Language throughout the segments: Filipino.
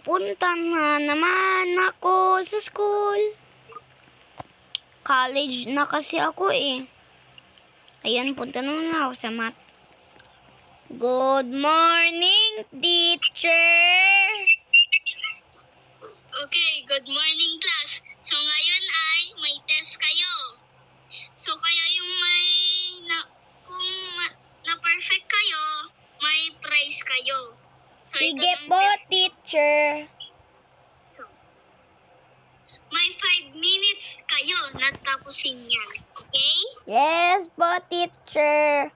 Pupunta na naman ako sa school. College na kasi ako eh. Ayan, punta na muna ako sa math. Good morning, teacher! Okay, good morning class. So ngayon ay may test kayo. So kaya yung kung na-perfect kayo, may prize kayo. So, Sige ito ng po, test. teacher. So, may 5 minutes kayo na tapusin yan. Okay? Yes po, teacher.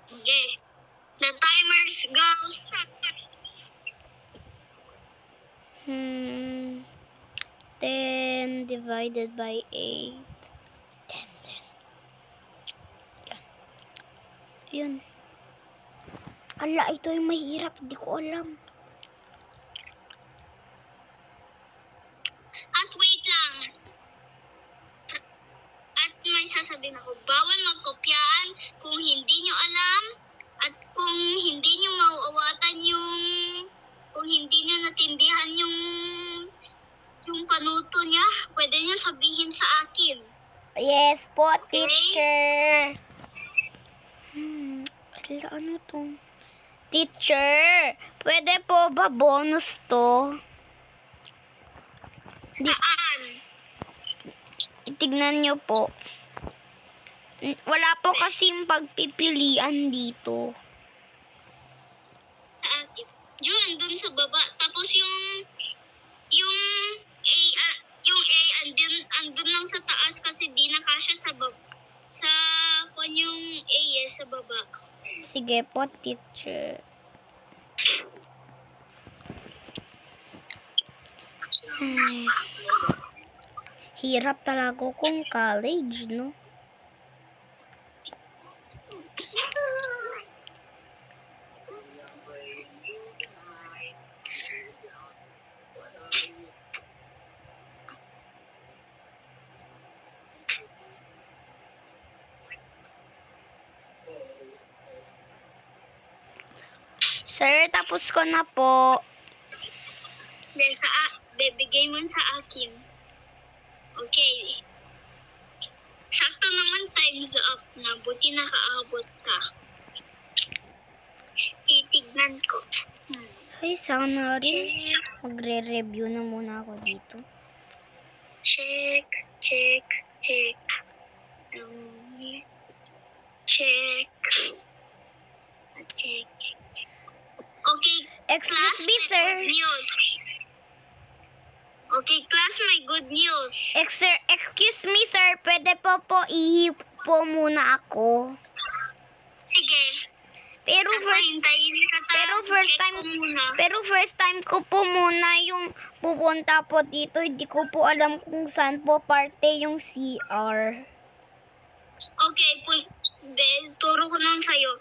Okay. The timers go start. 10 divided by 8. 10. Yun. Ala, ito yung mahirap. Hindi ko alam. At wait lang. At may sasabihin ako, bawal magkopyaan kung hindi nyo alam at kung hindi nyo mauawatan kung hindi nyo natindihan yung panuto niya, pwede nyo sabihin sa akin. Yes po, Okay. teacher. Ala, ano to? Teacher, pwede po ba bonus to? Saan? Tignan nyo po. Wala po kasing pagpipilian dito. Sa akin. Yun, dun sa baba. Tapos yung A, andun lang sa taas kasi di na kasya sa baba. Kung yung A sa baba. Sige po, teacher. Hirap talaga kung college, no? Sir, tapos ko na po. Bibigay mo sa akin. Okay. Sakto naman time's up na. Buti nakaabot ka. Titignan ko. Ay, sana rin. Magre-review na muna ako dito. Check. Check. Check. Okay, Excuse me, may sir. good news. Okay, class, may good news. Excuse me, sir. Pwede po ihi po muna ako. Sige. Pero Hintayin ka Pero first time ko po muna yung pupunta po dito. Hindi ko po alam kung saan po parte yung CR. Okay, turo ko lang sa'yo.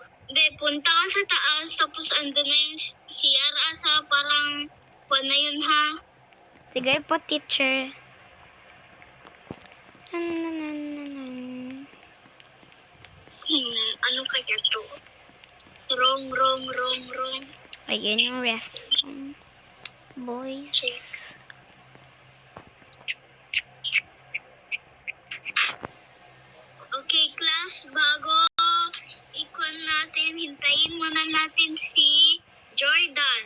Punta ka sa taas, tapos andun na yung CR asa, parang na yun ha. Sige po, teacher. Ano kaya to? Wrong. Ayan yung restroom. Boys. Check. Okay, class, bago ikon natin, hintayin muna natin si Jordan.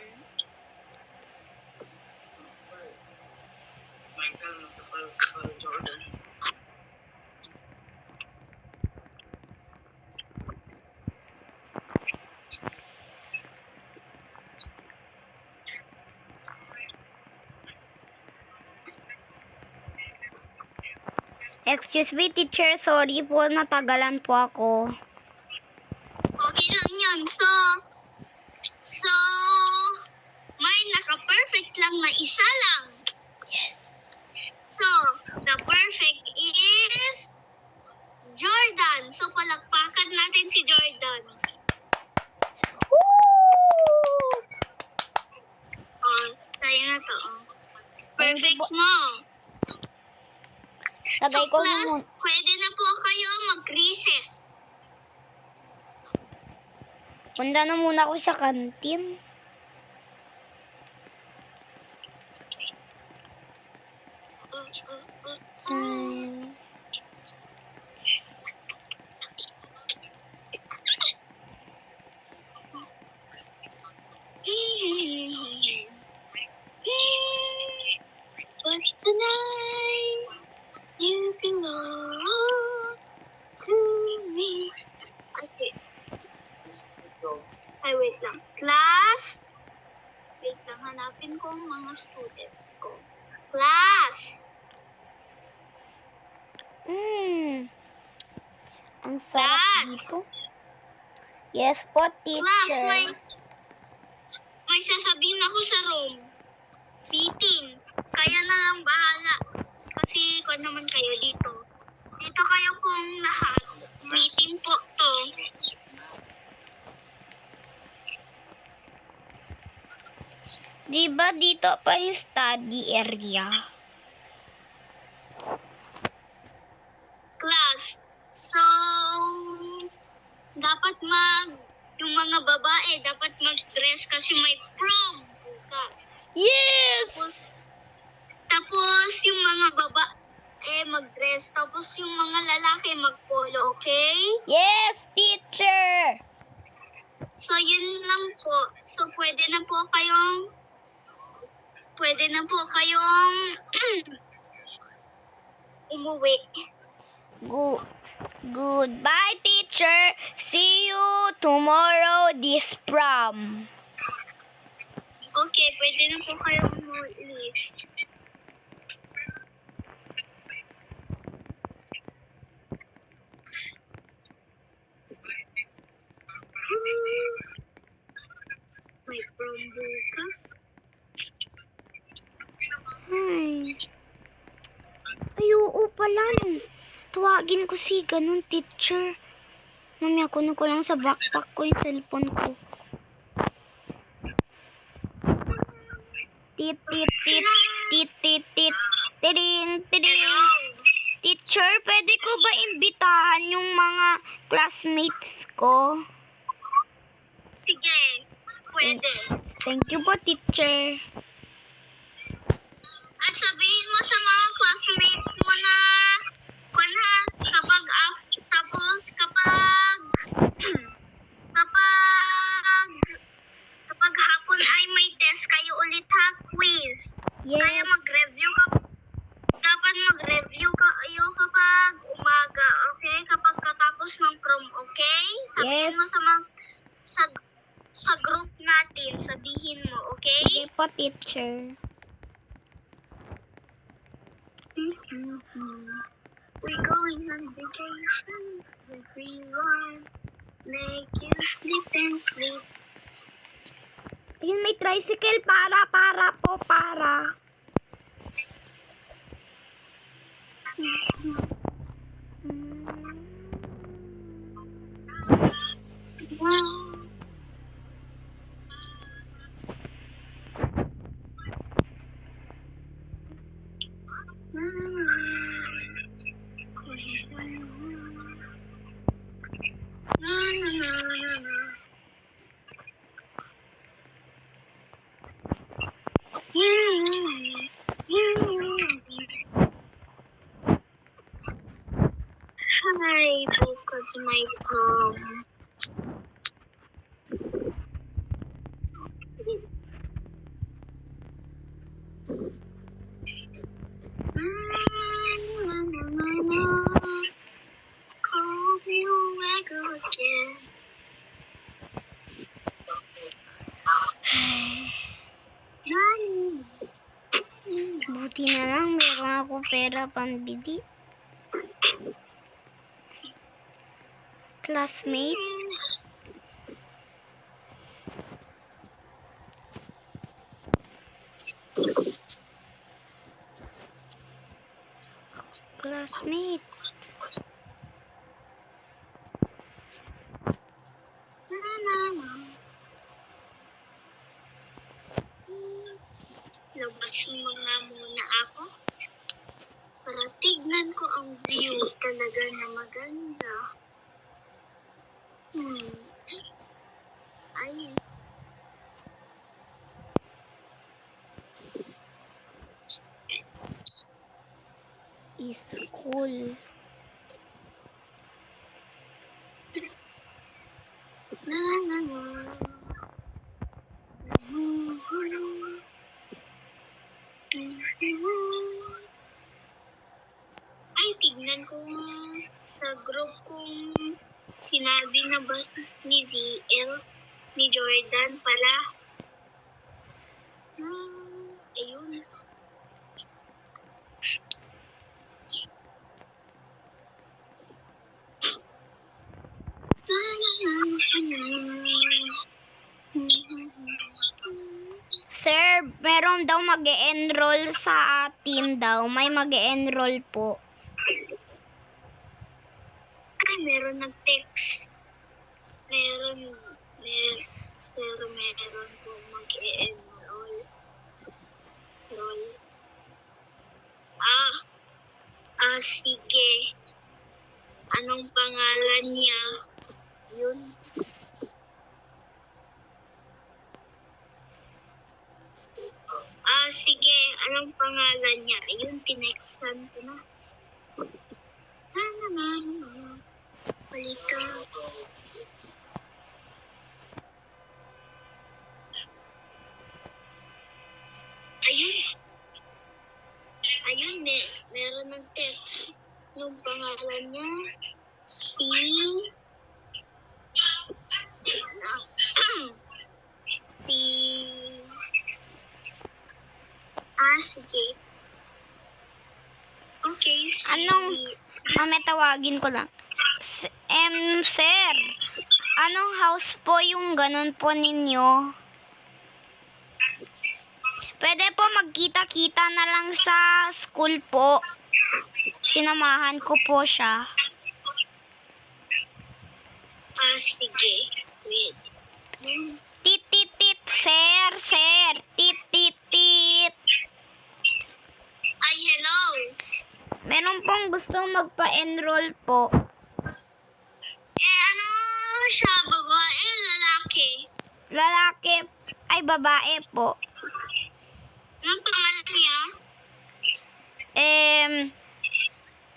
Excuse me, teacher. Sorry po, natagalan po ako. Okay lang yan. So, may naka-perfect lang na isa lang. Yes. So, the perfect is Jordan. So, palakpakan natin si Jordan. Woo! Oh, tayo na to. Oh. Thank you Perfect po. mo. Tagay So, ko class, muna. pwede na po kayo mag-recess. Punta na muna ako sa kantin. Ay, wait lang. Class? Wait lang, hanapin ko ang mga students ko. Class! Ang sarap Class! dito. Yes po, Class, teacher. may sasabihin ako sa room. Meeting. Kaya na lang bahala. Kasi ko naman kayo dito. Dito kayo pong lahat. Meeting po to. Diba dito pa yung study area? Class. So, dapat yung mga babae, dapat mag-dress kasi may prom bukas. Yes! Tapos yung mga babae mag-dress, tapos yung mga lalaki mag-polo, okay? Yes, teacher! So, yun lang po. So, pwede na po kayong umuwi. Goodbye, teacher. See you tomorrow this prom. Okay, pwede na po kayong umuwi. May prom bukas. Ay, oo pala. Tuwagin ko si ganun, teacher. Mamaya kunin ko lang sa backpack ko yung cellphone ko. Tit, tit, tit, tit, tit, tit, tiring, tiring. Hello? Teacher, pwede ko ba imbitahan yung mga classmates ko? Sige, pwede. Thank you po, teacher. At sabihin mo sa mga classmates mo na kapag hapon ay may test kayo ulit ha, quiz. Kaya Yes. dapat mag-review kayo kapag umaga, okay? Kapag katapos ng prom, okay? Sabihin Yes. mo sa group natin, sabihin mo, okay? Sige po, teacher. We're going on vacation. Everyone, make you sleep and sleep. Ayun, may tricycle. Para. Hi, because my prom. Call you again. Buti na lang meron ako pera pambili. Classmate. Classmate. Labas mo nga muna ako para tignan ko ang view talaga na maganda. Ay. School. Ay, tignan ko sa group kong Sinabi na ba ni ZL, ni Jordan pala? Ayun. Sir, meron daw mag-e-enroll sa atin daw. May mag-e-enroll po. Ay, meron nag-text. Meron po mag-e-enroll. Sige. Anong pangalan niya? Yun. Sige. Anong pangalan niya? Ayun, tinextan ko na. Halika. Ayun, meron ng text. Yung pangalan niya, sige. Okay, Mami, tawagin ko lang. Sir, anong house po yung ganun po ninyo? Pwede po magkita-kita na lang sa school po. Sinamahan ko po siya. Sige. Wait. Tit, sir. Tit. Ay, hello. Meron pong gustong magpa-enroll po. Ano siya, babae, lalaki? Lalaki, ay babae po. Anong pangalan niya?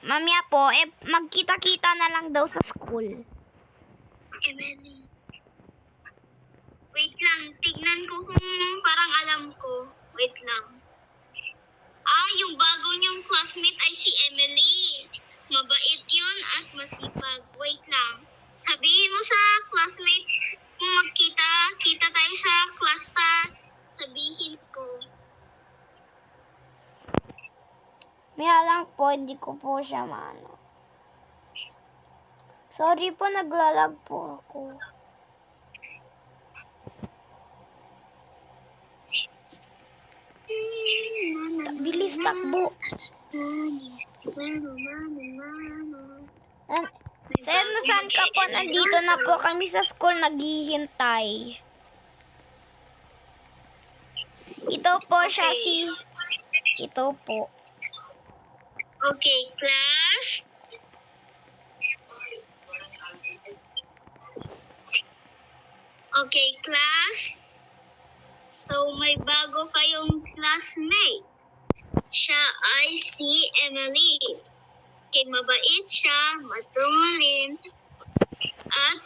Mamaya po, magkita-kita na lang daw sa school. Emily. Wait lang, tignan ko kung parang alam ko. Wait lang. Yung bago niyong classmate ay si Emily. Mabait yun at masipag. Wait lang. Sabihin mo sa classmate kung magkita tayo sa class pa. Sabihin ko. Maya lang po, hindi ko po siya maano. Sorry po, naglalag po ako. Bilis takbo. Sir, nasaan ka po? Nandito na po kami sa school, naghihintay. Ito po siya Ito po. Okay, class. Okay, class. So, may bago kayong classmate. Siya ay si Emily. Okay, mabait siya, matulungin, at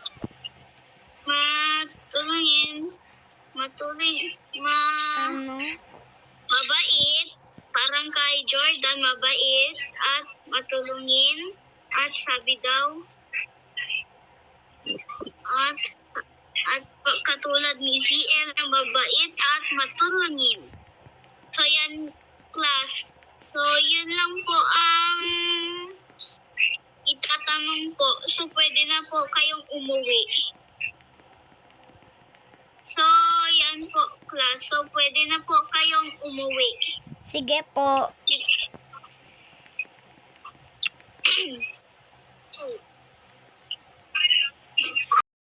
mabait, parang kay Jordan, mabait, at matulungin, at sabi daw, at katulad ni ZL na mabait at matulungin. So, yan, class. So, yun lang po ang itatanong po. So, pwede na po kayong umuwi. So, yan po, class. So, pwede na po kayong umuwi. Sige po.